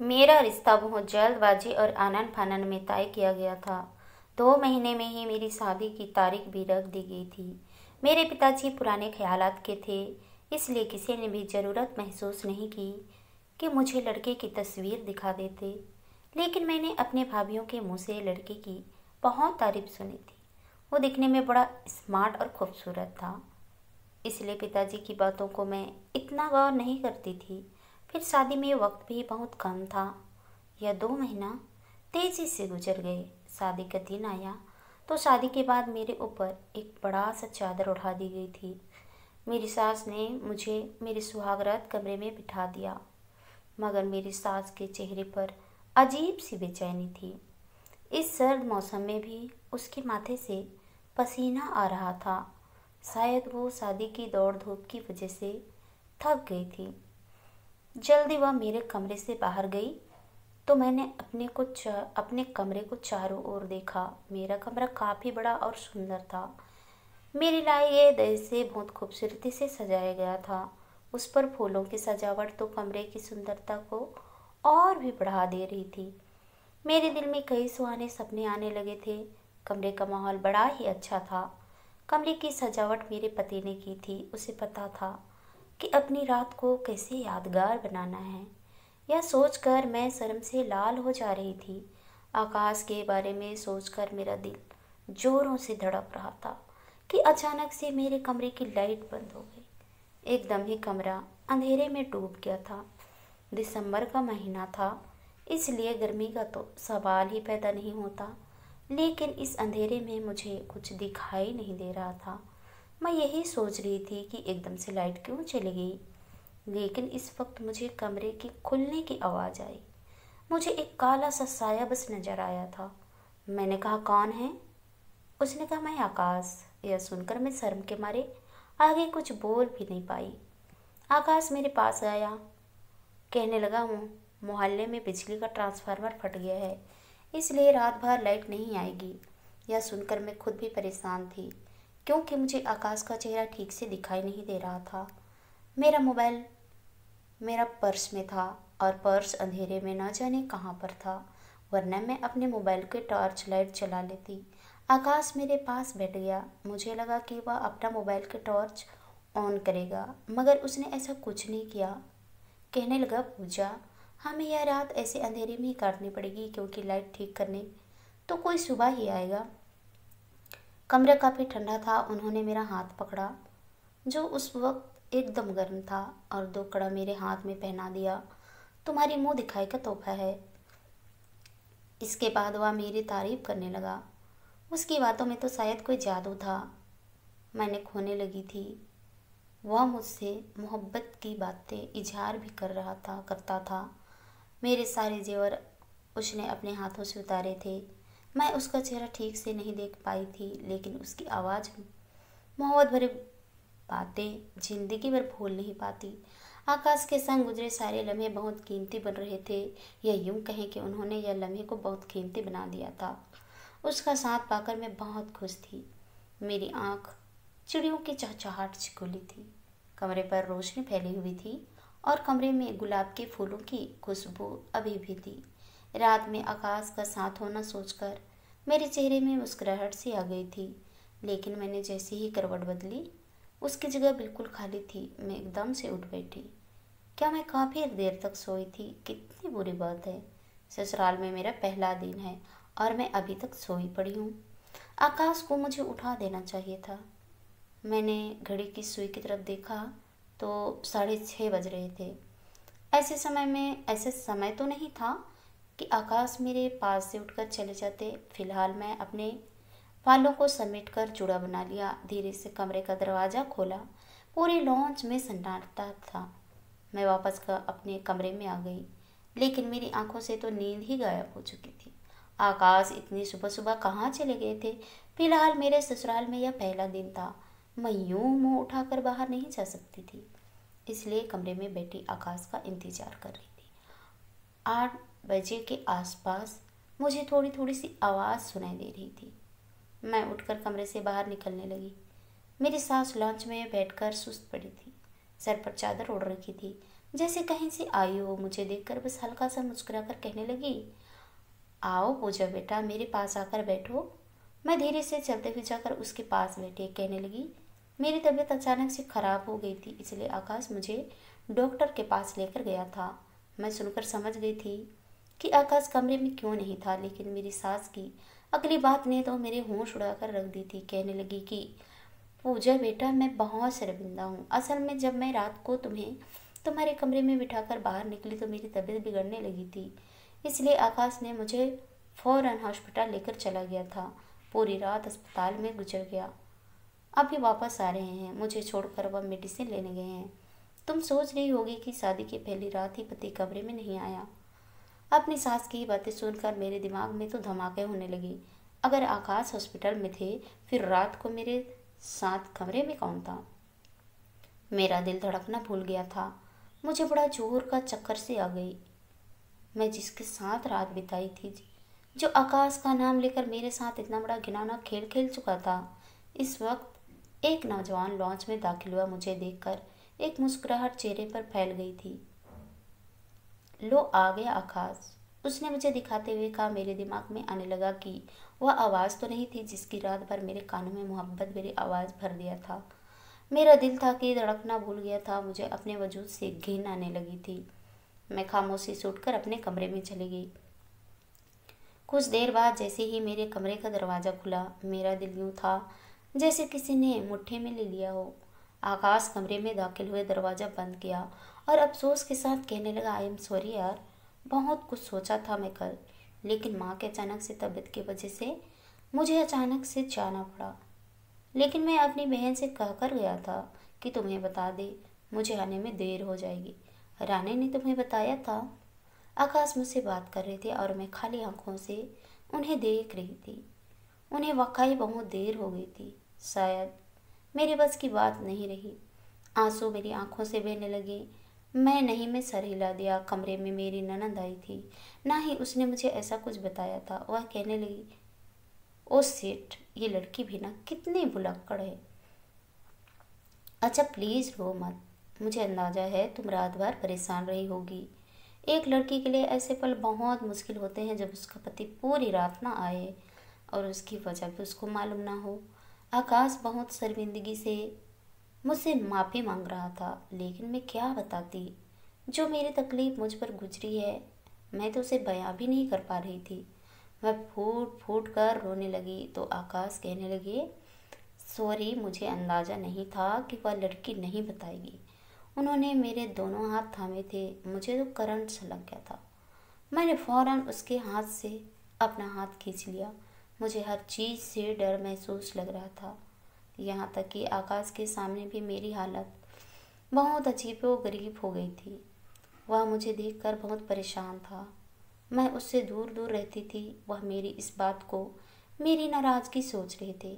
मेरा रिश्ता बहुत जल्दबाजी और आनन फानन में तय किया गया था। 2 महीने में ही मेरी शादी की तारीख भी रख दी गई थी। मेरे पिताजी पुराने ख्यालात के थे, इसलिए किसी ने भी ज़रूरत महसूस नहीं की कि मुझे लड़के की तस्वीर दिखा देते। लेकिन मैंने अपने भाभीियों के मुंह से लड़के की बहुत तारीफ सुनी थी। वो दिखने में बड़ा स्मार्ट और खूबसूरत था, इसलिए पिताजी की बातों को मैं इतना गौर नहीं करती थी। फिर शादी में वक्त भी बहुत कम था। यह 2 महीना तेजी से गुजर गए। शादी का दिन आया तो शादी के बाद मेरे ऊपर एक बड़ा सा चादर उठा दी गई थी। मेरी सास ने मुझे मेरे सुहागरात कमरे में बिठा दिया, मगर मेरी सास के चेहरे पर अजीब सी बेचैनी थी। इस सर्द मौसम में भी उसके माथे से पसीना आ रहा था। शायद वो शादी की दौड़ धूप की वजह से थक गई थी। जल्दी वह मेरे कमरे से बाहर गई तो मैंने अपने कमरे को चारों ओर देखा। मेरा कमरा काफ़ी बड़ा और सुंदर था। मेरी लाई ये दहेज से बहुत खूबसूरती से सजाया गया था। उस पर फूलों की सजावट तो कमरे की सुंदरता को और भी बढ़ा दे रही थी। मेरे दिल में कई सुहाने सपने आने लगे थे। कमरे का माहौल बड़ा ही अच्छा था। कमरे की सजावट मेरे पति ने की थी। उसे पता था कि अपनी रात को कैसे यादगार बनाना है। यह सोचकर मैं शर्म से लाल हो जा रही थी। आकाश के बारे में सोचकर मेरा दिल जोरों से धड़क रहा था कि अचानक से मेरे कमरे की लाइट बंद हो गई। एकदम ही कमरा अंधेरे में डूब गया था। दिसंबर का महीना था, इसलिए गर्मी का तो सवाल ही पैदा नहीं होता। लेकिन इस अंधेरे में मुझे कुछ दिखाई नहीं दे रहा था। मैं यही सोच रही थी कि एकदम से लाइट क्यों चली गई। लेकिन इस वक्त मुझे कमरे के खुलने की आवाज़ आई। मुझे एक काला सा साया बस नजर आया था। मैंने कहा, कौन है? उसने कहा, मैं आकाश। यह सुनकर मैं शर्म के मारे आगे कुछ बोल भी नहीं पाई। आकाश मेरे पास आया, कहने लगा, मोहल्ले में बिजली का ट्रांसफार्मर फट गया है, इसलिए रात भर लाइट नहीं आएगी। यह सुनकर मैं खुद भी परेशान थी, क्योंकि मुझे आकाश का चेहरा ठीक से दिखाई नहीं दे रहा था। मेरा मोबाइल मेरा पर्स में था और पर्स अंधेरे में न जाने कहाँ पर था, वरना मैं अपने मोबाइल के टॉर्च लाइट चला लेती। आकाश मेरे पास बैठ गया। मुझे लगा कि वह अपना मोबाइल के टॉर्च ऑन करेगा, मगर उसने ऐसा कुछ नहीं किया। कहने लगा, पूजा, हमें यह रात ऐसे अंधेरे में ही काटनी पड़ेगी, क्योंकि लाइट ठीक करने तो कोई सुबह ही आएगा। कमरा काफ़ी ठंडा था। उन्होंने मेरा हाथ पकड़ा, जो उस वक्त एकदम गर्म था, और 2 कड़ा मेरे हाथ में पहना दिया। तुम्हारी मुंह दिखाई का तोहफा है। इसके बाद वह मेरी तारीफ करने लगा। उसकी बातों में तो शायद कोई जादू था। मैंने खोने लगी थी। वह मुझसे मोहब्बत की बातें इजहार भी करता था। मेरे सारे जेवर उसने अपने हाथों से उतारे थे। मैं उसका चेहरा ठीक से नहीं देख पाई थी, लेकिन उसकी आवाज़, मोहब्बत भरी बातें जिंदगी भर भूल नहीं पाती। आकाश के संग गुजरे सारे लम्हे बहुत कीमती बन रहे थे। यह यूं कहें कि उन्होंने यह लम्हे को बहुत कीमती बना दिया था। उसका साथ पाकर मैं बहुत खुश थी। मेरी आंख चिड़ियों की चहचहाट से खुली थी। कमरे पर रोशनी फैली हुई थी और कमरे में गुलाब के फूलों की खुशबू अभी भी थी। रात में आकाश का साथ होना सोचकर मेरे चेहरे में मुस्कुराहट सी आ गई थी। लेकिन मैंने जैसे ही करवट बदली, उसकी जगह बिल्कुल खाली थी। मैं एकदम से उठ बैठी। क्या मैं काफ़ी देर तक सोई थी? कितनी बुरी बात है। ससुराल में मेरा पहला दिन है और मैं अभी तक सोई पड़ी हूँ। आकाश को मुझे उठा देना चाहिए था। मैंने घड़ी की सुई की तरफ देखा तो 6:30 बज रहे थे। ऐसे समय तो नहीं था कि आकाश मेरे पास से उठकर चले जाते। फिलहाल मैं अपने बालों को समेट कर जूड़ा बना लिया। धीरे से कमरे का दरवाज़ा खोला। पूरे लॉन्च में सन्नाटा था। मैं वापस अपने कमरे में आ गई, लेकिन मेरी आंखों से तो नींद ही गायब हो चुकी थी। आकाश इतनी सुबह सुबह कहाँ चले गए थे? फिलहाल मेरे ससुराल में यह पहला दिन था। मैं यूं मुंह उठाकर बाहर नहीं जा सकती थी, इसलिए कमरे में बैठी आकाश का इंतजार कर रही थी। 8 बजे के आसपास मुझे थोड़ी थोड़ी सी आवाज़ सुनाई दे रही थी। मैं उठकर कमरे से बाहर निकलने लगी। मेरी सास लॉन्च में बैठकर सुस्त पड़ी थी। सर पर चादर ओढ़ रखी थी। जैसे कहीं से आई हो। मुझे देखकर बस हल्का सा मुस्कुरा कर कहने लगी, आओ पूजा बेटा, मेरे पास आकर बैठो। मैं धीरे से चलते हुए जाकर उसके पास बैठी, कहने लगी, मेरी तबीयत अचानक से खराब हो गई थी, इसलिए आकाश मुझे डॉक्टर के पास लेकर गया था। मैं सुनकर समझ गई थी कि आकाश कमरे में क्यों नहीं था, लेकिन मेरी सास की अगली बात ने तो मेरे होश उड़ाकर रख दी थी। कहने लगी कि पूजा बेटा, मैं बहुत शर्मिंदा हूँ। असल में जब मैं रात को तुम्हें तुम्हारे कमरे में बिठाकर बाहर निकली तो मेरी तबीयत बिगड़ने लगी थी, इसलिए आकाश ने मुझे फौरन हॉस्पिटल लेकर चला गया था। पूरी रात अस्पताल में गुजर गया। अभी वापस आ रहे हैं, मुझे छोड़कर वह मेडिसिन लेने गए हैं। तुम सोच रही होगी कि शादी की पहली रात ही पति कमरे में नहीं आया। अपनी सास की बातें सुनकर मेरे दिमाग में तो धमाके होने लगे। अगर आकाश हॉस्पिटल में थे, फिर रात को मेरे साथ कमरे में कौन था? मेरा दिल धड़कना भूल गया था। मुझे बड़ा जोर का चक्कर से आ गई। मैं जिसके साथ रात बिताई थी, जो आकाश का नाम लेकर मेरे साथ इतना बड़ा घिनौना खेल खेल चुका था, इस वक्त एक नौजवान लॉन्च में दाखिल हुआ। मुझे देखकर एक मुस्कुराहट चेहरे पर फैल गई थी। लो आ गया आकाश, उसने मुझे दिखाते हुए कहा। मेरे दिमाग में आने लगा कि वह आवाज़ तो नहीं थी जिसकी रात भर मेरे कानों में मोहब्बत भरी आवाज़ भर दिया था। मेरा दिल था कि धड़कना भूल गया था। मुझे अपने वजूद से घिन आने लगी थी। मैं खामोशी से उठकर अपने कमरे में चली गई। कुछ देर बाद जैसे ही मेरे कमरे का दरवाज़ा खुला, मेरा दिल यूं था जैसे किसी ने मुट्ठी में ले लिया हो। आकाश कमरे में दाखिल हुए, दरवाज़ा बंद किया और अफसोस के साथ कहने लगा, आई एम सॉरी यार, बहुत कुछ सोचा था मैं कल, लेकिन माँ के अचानक से तबीयत की वजह से मुझे अचानक से जाना पड़ा। लेकिन मैं अपनी बहन से कहकर गया था कि तुम्हें बता दे, मुझे आने में देर हो जाएगी। रानी ने तुम्हें बताया था? आकाश मुझसे बात कर रहे थे और मैं खाली आंखों से उन्हें देख रही थी। उन्हें वाकई बहुत देर हो गई थी। शायद मेरे बस की बात नहीं रही। आंसू मेरी आंखों से बहने लगे। मैं नहीं में सर हिला दिया। कमरे में मेरी ननद आई थी, ना ही उसने मुझे ऐसा कुछ बताया था। वह कहने लगी, ओ सेठ, ये लड़की भी ना कितनी भुलक्कड़ है। अच्छा प्लीज़ रो मत, मुझे अंदाज़ा है तुम रात भर परेशान रही होगी। एक लड़की के लिए ऐसे पल बहुत मुश्किल होते हैं जब उसका पति पूरी रात ना आए और उसकी वजह भी उसको मालूम ना हो। आकाश बहुत शर्मिंदगी से मुझसे माफ़ी मांग रहा था, लेकिन मैं क्या बताती। जो मेरी तकलीफ़ मुझ पर गुजरी है, मैं तो उसे बयां भी नहीं कर पा रही थी। मैं फूट फूट कर रोने लगी तो आकाश कहने लगे, सॉरी, मुझे अंदाज़ा नहीं था कि वह लड़की नहीं बताएगी। उन्होंने मेरे दोनों हाथ थामे थे। मुझे तो करंट सा लग गया था। मैंने फौरन उसके हाथ से अपना हाथ खींच लिया। मुझे हर चीज़ से डर महसूस लग रहा था, यहाँ तक कि आकाश के सामने भी मेरी हालत बहुत अजीबोगरीब हो गई थी। वह मुझे देखकर बहुत परेशान था। मैं उससे दूर दूर रहती थी। वह मेरी इस बात को मेरी नाराज़गी सोच रहे थे।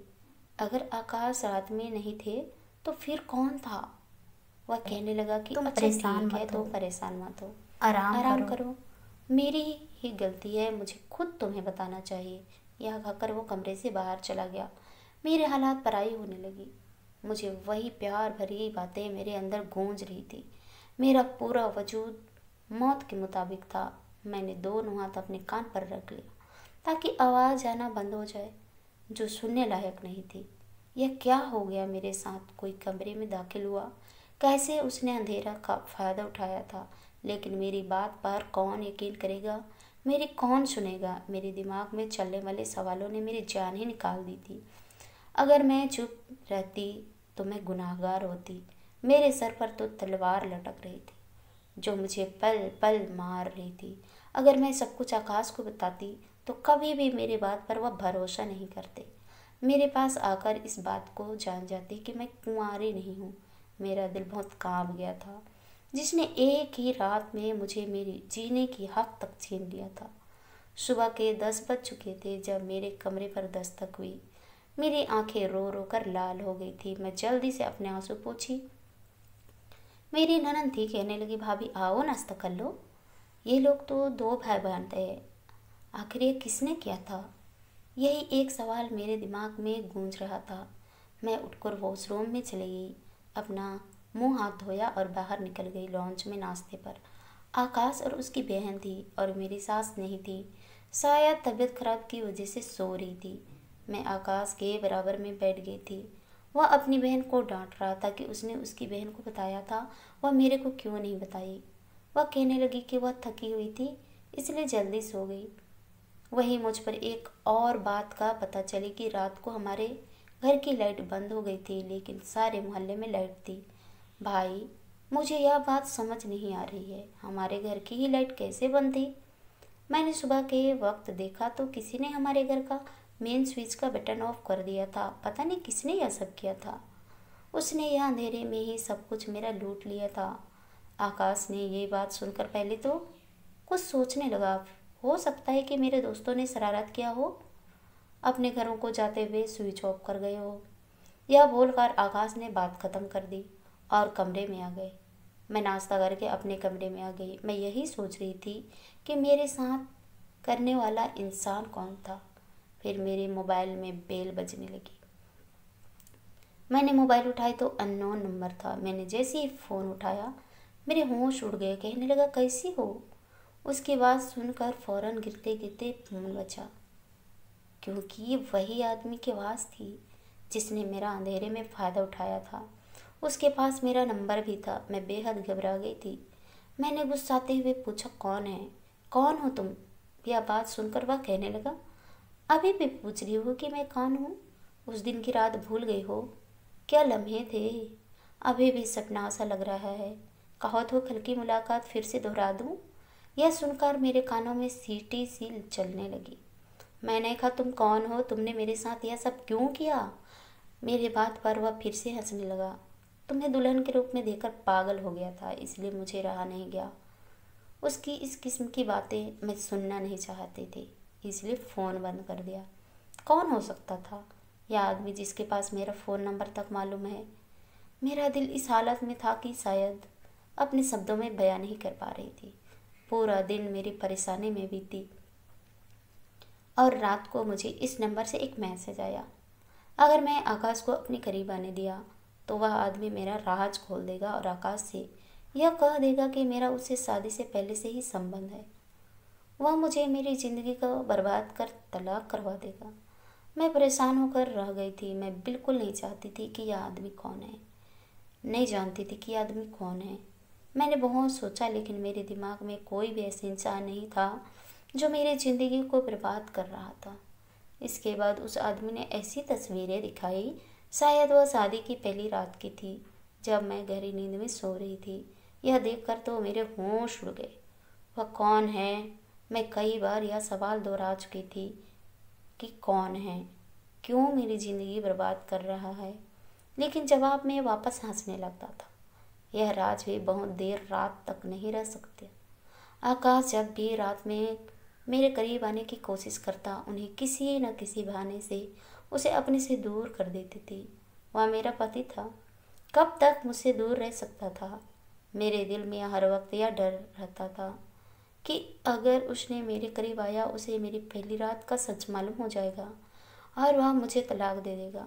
अगर आकाश रात में नहीं थे तो फिर कौन था? वह कहने लगा कि तुम अच्छा परेशान ठीक है, मत तो हो, परेशान मत हो, आराम आराम करो। करो। मेरी ही गलती है, मुझे खुद तुम्हें बताना चाहिए। यह कहकर वो कमरे से बाहर चला गया। मेरे हालात पराई होने लगी। मुझे वही प्यार भरी बातें मेरे अंदर गूंज रही थी। मेरा पूरा वजूद मौत के मुताबिक था। मैंने दोनों हाथ अपने कान पर रख लिया ताकि आवाज़ आना बंद हो जाए, जो सुनने लायक नहीं थी। यह क्या हो गया मेरे साथ? कोई कमरे में दाखिल हुआ, कैसे उसने अंधेरा का फ़ायदा उठाया था। लेकिन मेरी बात पर कौन यकीन करेगा, मेरी कौन सुनेगा? मेरे दिमाग में चलने वाले सवालों ने मेरी जान ही निकाल दी थी। अगर मैं चुप रहती तो मैं गुनाहगार होती। मेरे सर पर तो तलवार लटक रही थी जो मुझे पल पल मार रही थी। अगर मैं सब कुछ आकाश को बताती तो कभी भी मेरी बात पर वह भरोसा नहीं करते। मेरे पास आकर इस बात को जान जाते कि मैं कुंवारी नहीं हूँ। मेरा दिल बहुत कांप गया था, जिसने एक ही रात में मुझे मेरी जीने की हक तक छीन लिया था। सुबह के 10 बज चुके थे जब मेरे कमरे पर दस्तक हुई। मेरी आंखें रो रो कर लाल हो गई थी। मैं जल्दी से अपने आंसू पोंछी। मेरी ननद थी, कहने लगी, भाभी आओ नाश्ता कर लो। ये लोग तो दो भाई बहन थे, आखिर ये किसने किया था? यही एक सवाल मेरे दिमाग में गूंज रहा था। मैं उठकर वॉशरूम में चली गई। अपना मुंह हाथ धोया और बाहर निकल गई। लॉन्च में नाश्ते पर आकाश और उसकी बहन थी और मेरी सास नहीं थी। शायद तबीयत खराब की वजह से सो रही थी। मैं आकाश के बराबर में बैठ गई थी। वह अपनी बहन को डांट रहा था कि उसने उसकी बहन को बताया था, वह मेरे को क्यों नहीं बताई। वह कहने लगी कि वह थकी हुई थी इसलिए जल्दी सो गई। वहीं मुझ पर एक और बात का पता चली कि रात को हमारे घर की लाइट बंद हो गई थी, लेकिन सारे मोहल्ले में लाइट थी। भाई, मुझे यह बात समझ नहीं आ रही है, हमारे घर की ही लाइट कैसे बंद थी। मैंने सुबह के वक्त देखा तो किसी ने हमारे घर का मेन स्विच का बटन ऑफ कर दिया था। पता नहीं किसने यह सब किया था। उसने यह अंधेरे में ही सब कुछ मेरा लूट लिया था। आकाश ने ये बात सुनकर पहले तो कुछ सोचने लगा। हो सकता है कि मेरे दोस्तों ने शरारत किया हो, अपने घरों को जाते हुए स्विच ऑफ कर गए हो। यह बोलकर आकाश ने बात खत्म कर दी और कमरे में आ गए। मैं नाश्ता करके अपने कमरे में आ गई। मैं यही सोच रही थी कि मेरे साथ करने वाला इंसान कौन था। फिर मेरे मोबाइल में बेल बजने लगी। मैंने मोबाइल उठाई तो अननोन नंबर था। मैंने जैसे ही फ़ोन उठाया मेरे होश उड़ गए। कहने लगा, कैसी हो। उसकी बात सुनकर फ़ौरन गिरते गिरते फ़ोन बचा, क्योंकि वही आदमी की आवाज़ थी जिसने मेरा अंधेरे में फ़ायदा उठाया था। उसके पास मेरा नंबर भी था। मैं बेहद घबरा गई थी। मैंने गुस्साते हुए पूछा, कौन है, कौन हो तुम। यह बात सुनकर वह कहने लगा, अभी भी पूछ रही हो कि मैं कौन हूँ। उस दिन की रात भूल गई हो। क्या लम्हे थे, अभी भी सपना सा लग रहा है। कहो तो कल की मुलाकात फिर से दोहरा दूँ। यह सुनकर मेरे कानों में सीटी सी चलने लगी। मैंने कहा, तुम कौन हो, तुमने मेरे साथ यह सब क्यों किया। मेरे बात पर वह फिर से हंसने लगा। तुम्हें दुल्हन के रूप में देखकर पागल हो गया था, इसलिए मुझे रहा नहीं गया। उसकी इस किस्म की बातें मैं सुनना नहीं चाहती थी, इसलिए फ़ोन बंद कर दिया। कौन हो सकता था यह आदमी जिसके पास मेरा फ़ोन नंबर तक मालूम है। मेरा दिल इस हालत में था कि शायद अपने शब्दों में बयान नहीं कर पा रही थी। पूरा दिन मेरी परेशानी में बीती और रात को मुझे इस नंबर से एक मैसेज आया। अगर मैं आकाश को अपने करीब आने दिया तो वह आदमी मेरा राज खोल देगा और आकाश से यह कह देगा कि मेरा उससे शादी से पहले से ही संबंध है। वह मुझे मेरी ज़िंदगी को बर्बाद कर तलाक करवा देगा। मैं परेशान होकर रह गई थी। मैं बिल्कुल नहीं चाहती थी कि यह आदमी कौन है, नहीं जानती थी कि यह आदमी कौन है। मैंने बहुत सोचा, लेकिन मेरे दिमाग में कोई भी ऐसा इंसान नहीं था जो मेरी ज़िंदगी को बर्बाद कर रहा था। इसके बाद उस आदमी ने ऐसी तस्वीरें दिखाई, शायद वह शादी की पहली रात की थी जब मैं गहरी नींद में सो रही थी। यह देखकर तो मेरे होश उड़ गए। वह कौन है। मैं कई बार यह सवाल दोहरा चुकी थी कि कौन है, क्यों मेरी ज़िंदगी बर्बाद कर रहा है, लेकिन जवाब में वापस हंसने लगता था। यह राज भी बहुत देर रात तक नहीं रह सकते। आकाश जब भी रात में मेरे करीब आने की कोशिश करता, उन्हें किसी न किसी बहाने से उसे अपने से दूर कर देती थी। वह मेरा पति था, कब तक मुझसे दूर रह सकता था। मेरे दिल में हर वक्त यह डर रहता था कि अगर उसने मेरे करीब आया, उसे मेरी पहली रात का सच मालूम हो जाएगा और वह मुझे तलाक दे देगा।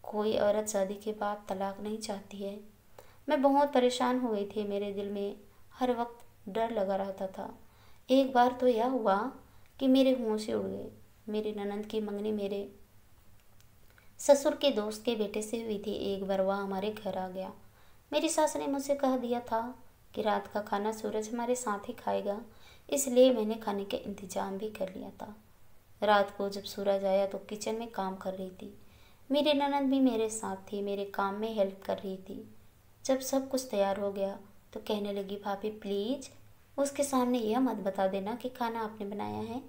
कोई औरत शादी के बाद तलाक नहीं चाहती है। मैं बहुत परेशान हो गई थी। मेरे दिल में हर वक्त डर लगा रहता था। एक बार तो यह हुआ कि मेरे होश से उड़ गए। मेरी ननंद की मंगनी मेरे ससुर के दोस्त के बेटे से हुई थी। एक बार वह हमारे घर आ गया। मेरी सास ने मुझसे कह दिया था कि रात का खाना सूरज हमारे साथ ही खाएगा, इसलिए मैंने खाने का इंतजाम भी कर लिया था। रात को जब सूरज आया तो किचन में काम कर रही थी। मेरी ननंद भी मेरे साथ थी, मेरे काम में हेल्प कर रही थी। जब सब कुछ तैयार हो गया तो कहने लगी, भाभी प्लीज़ उसके सामने यह मत बता देना कि खाना आपने बनाया है,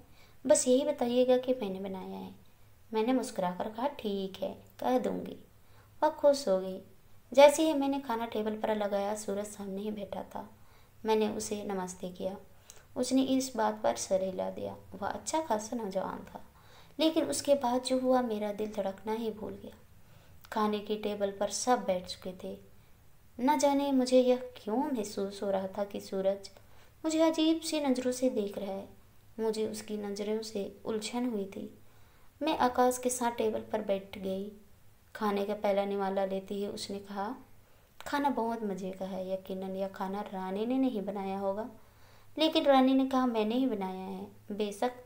बस यही बताइएगा कि मैंने बनाया है। मैंने मुस्कुराकर कहा, ठीक है, कह दूंगी। वह खुश हो गई। जैसे ही मैंने खाना टेबल पर लगाया, सूरज सामने ही बैठा था। मैंने उसे नमस्ते किया। उसने इस बात पर सर हिला दिया। वह अच्छा खासा नौजवान था, लेकिन उसके बाद जो हुआ मेरा दिल धड़कना ही भूल गया। खाने की टेबल पर सब बैठ चुके थे। न जाने मुझे यह क्यों महसूस हो रहा था कि सूरज मुझे अजीब सी नज़रों से देख रहा है। मुझे उसकी नज़रों से उलझन हुई थी। मैं आकाश के साथ टेबल पर बैठ गई। खाने का पहला निवाला लेते ही उसने कहा, खाना बहुत मज़े का है। यकीनन यह खाना रानी ने नहीं बनाया होगा। लेकिन रानी ने कहा मैंने ही बनाया है। बेशक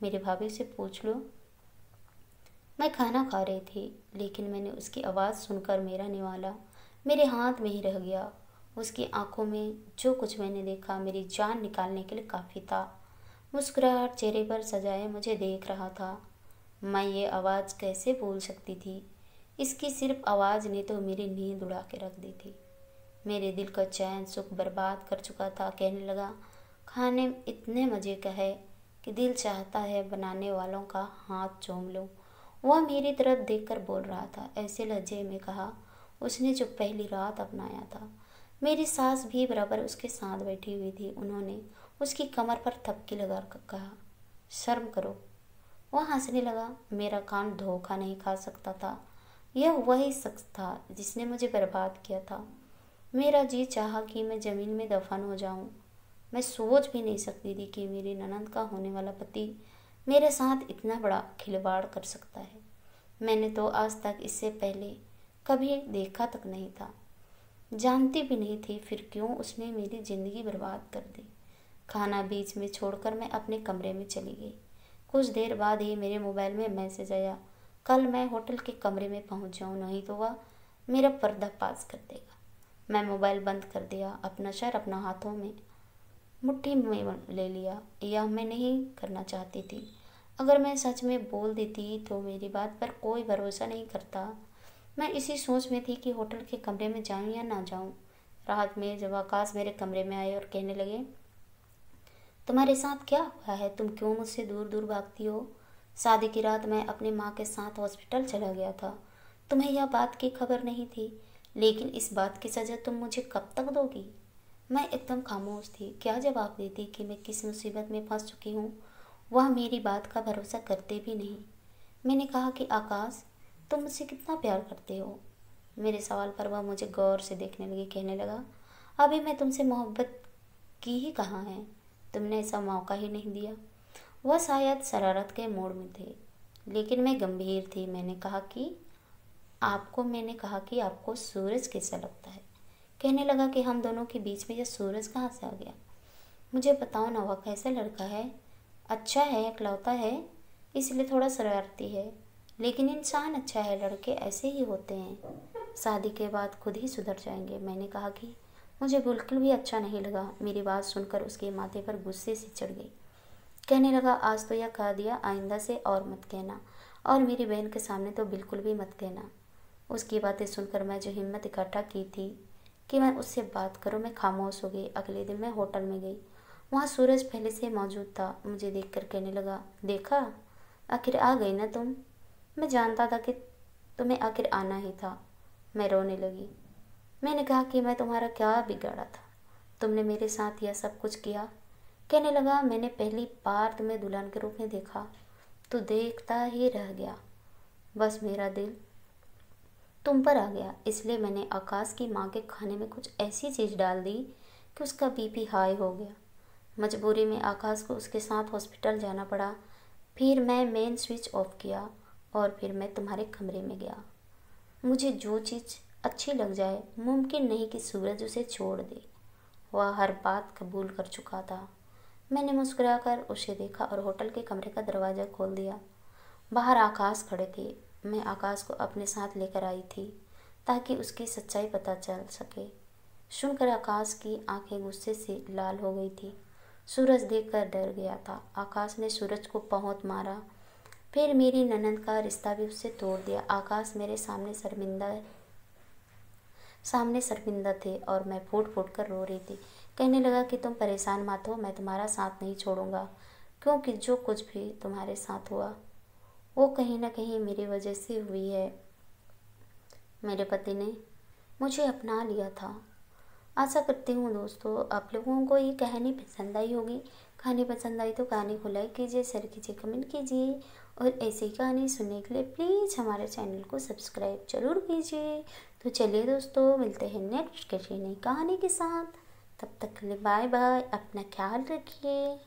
मेरे भाभी से पूछ लो। मैं खाना खा रही थी, लेकिन मैंने उसकी आवाज़ सुनकर मेरा निवाला मेरे हाथ में ही रह गया। उसकी आंखों में जो कुछ मैंने देखा मेरी जान निकालने के लिए काफ़ी था। मुस्कुराहट चेहरे पर सजाए मुझे देख रहा था। मैं ये आवाज़ कैसे भूल सकती थी। इसकी सिर्फ आवाज़ ने तो मेरी नींद उड़ा के रख दी थी। मेरे दिल का चैन सुख बर्बाद कर चुका था। कहने लगा, खाने इतने मज़े का है कि दिल चाहता है बनाने वालों का हाथ चूम लूं। वह मेरी तरफ देखकर बोल रहा था। ऐसे लहजे में कहा उसने जो पहली रात अपनाया था। मेरी सास भी बराबर उसके साथ बैठी हुई थी। उन्होंने उसकी कमर पर थपकी लगा कर कहा, शर्म करो। वह हंसने लगा। मेरा कान धोखा नहीं खा सकता था। यह वही शख्स था जिसने मुझे बर्बाद किया था। मेरा जी चाहा कि मैं ज़मीन में दफन हो जाऊं। मैं सोच भी नहीं सकती थी कि मेरी ननंद का होने वाला पति मेरे साथ इतना बड़ा खिलवाड़ कर सकता है। मैंने तो आज तक इससे पहले कभी देखा तक नहीं था। जानती भी नहीं थी, फिर क्यों उसने मेरी ज़िंदगी बर्बाद कर दी। खाना बीच में छोड़कर मैं अपने कमरे में चली गई। कुछ देर बाद ही मेरे मोबाइल में मैसेज आया, कल मैं होटल के कमरे में पहुंच जाऊं, नहीं तो वह मेरा पर्दा पास कर देगा। मैं मोबाइल बंद कर दिया। अपना सर अपना हाथों में मुट्ठी में ले लिया। यह मैं नहीं करना चाहती थी। अगर मैं सच में बोल देती तो मेरी बात पर कोई भरोसा नहीं करता। मैं इसी सोच में थी कि होटल के कमरे में जाऊं या ना जाऊं। रात में जब आकाश मेरे कमरे में आए और कहने लगे, तुम्हारे साथ क्या हुआ है? तुम क्यों मुझसे दूर दूर भागती हो? शादी की रात मैं अपनी माँ के साथ हॉस्पिटल चला गया था। तुम्हें यह बात की खबर नहीं थी, लेकिन इस बात की सज़ा तुम मुझे कब तक दोगी? मैं एकदम खामोश थी। क्या जवाब देती कि मैं किस मुसीबत में फंस चुकी हूँ। वह मेरी बात का भरोसा करते भी नहीं। मैंने कहा कि आकाश, तुम मुझसे कितना प्यार करते हो? मेरे सवाल पर वह मुझे गौर से देखने लगी। कहने लगा, अभी मैं तुमसे मोहब्बत की ही कहाँ है, तुमने ऐसा मौका ही नहीं दिया। वह शायद शरारत के मूड में थे, लेकिन मैं गंभीर थी। मैंने कहा कि आपको सूरज कैसा लगता है? कहने लगा कि हम दोनों के बीच में यह सूरज कहाँ से आ गया? मुझे बताओ ना, वह कैसा लड़का है? अच्छा है, इकलौता है, इसलिए थोड़ा शरारती है, लेकिन इंसान अच्छा है। लड़के ऐसे ही होते हैं, शादी के बाद खुद ही सुधर जाएंगे। मैंने कहा कि मुझे बिल्कुल भी अच्छा नहीं लगा। मेरी बात सुनकर उसके माथे पर गुस्से से चढ़ गई। कहने लगा, आज तो यह कह दिया, आइंदा से और मत कहना, और मेरी बहन के सामने तो बिल्कुल भी मत कहना। उसकी बातें सुनकर मैं जो हिम्मत इकट्ठा की थी कि मैं उससे बात करूं, मैं खामोश हो गई। अगले दिन मैं होटल में गई। वहाँ सूरज पहले से मौजूद था। मुझे देखकर कहने लगा, देखा, आखिर आ गई ना तुम। मैं जानता था कि तुम्हें आखिर आना ही था। मैं रोने लगी। मैंने कहा कि मैं तुम्हारा क्या बिगाड़ा था, तुमने मेरे साथ यह सब कुछ किया। कहने लगा, मैंने पहली बार तुम्हें दुल्हन के रूप में देखा तो देखता ही रह गया। बस मेरा दिल तुम पर आ गया, इसलिए मैंने आकाश की माँ के खाने में कुछ ऐसी चीज़ डाल दी कि उसका बीपी हाई हो गया। मजबूरी में आकाश को उसके साथ हॉस्पिटल जाना पड़ा। फिर मैं मेन स्विच ऑफ किया और फिर मैं तुम्हारे कमरे में गया। मुझे जो चीज़ अच्छी लग जाए, मुमकिन नहीं कि सूरज उसे छोड़ दे। वह हर बात कबूल कर चुका था। मैंने मुस्कुराकर उसे देखा और होटल के कमरे का दरवाज़ा खोल दिया। बाहर आकाश खड़े थे। मैं आकाश को अपने साथ लेकर आई थी ताकि उसकी सच्चाई पता चल सके। सुनकर आकाश की आंखें गुस्से से लाल हो गई थी। सूरज देखकर डर गया था। आकाश ने सूरज को बहुत मारा। फिर मेरी ननंद का रिश्ता भी उससे तोड़ दिया। आकाश मेरे सामने शर्मिंदा थे और मैं फूट फूट कर रो रही थी। कहने लगा कि तुम परेशान मत हो, मैं तुम्हारा साथ नहीं छोड़ूंगा, क्योंकि जो कुछ भी तुम्हारे साथ हुआ वो कहीं ना कहीं मेरी वजह से हुई है। मेरे पति ने मुझे अपना लिया था। आशा करती हूँ दोस्तों आप लोगों को ये कहानी पसंद आई होगी। कहानी पसंद आई तो कहानी को लाइक कीजिए, शेयर कीजिए, कमेंट कीजिए, और ऐसी कहानी सुनने के लिए प्लीज़ हमारे चैनल को सब्सक्राइब जरूर कीजिए। तो चलिए दोस्तों, मिलते हैं नेक्स्ट किसी नई कहानी के साथ। तब तक के लिए बाय बाय, अपना ख्याल रखिए।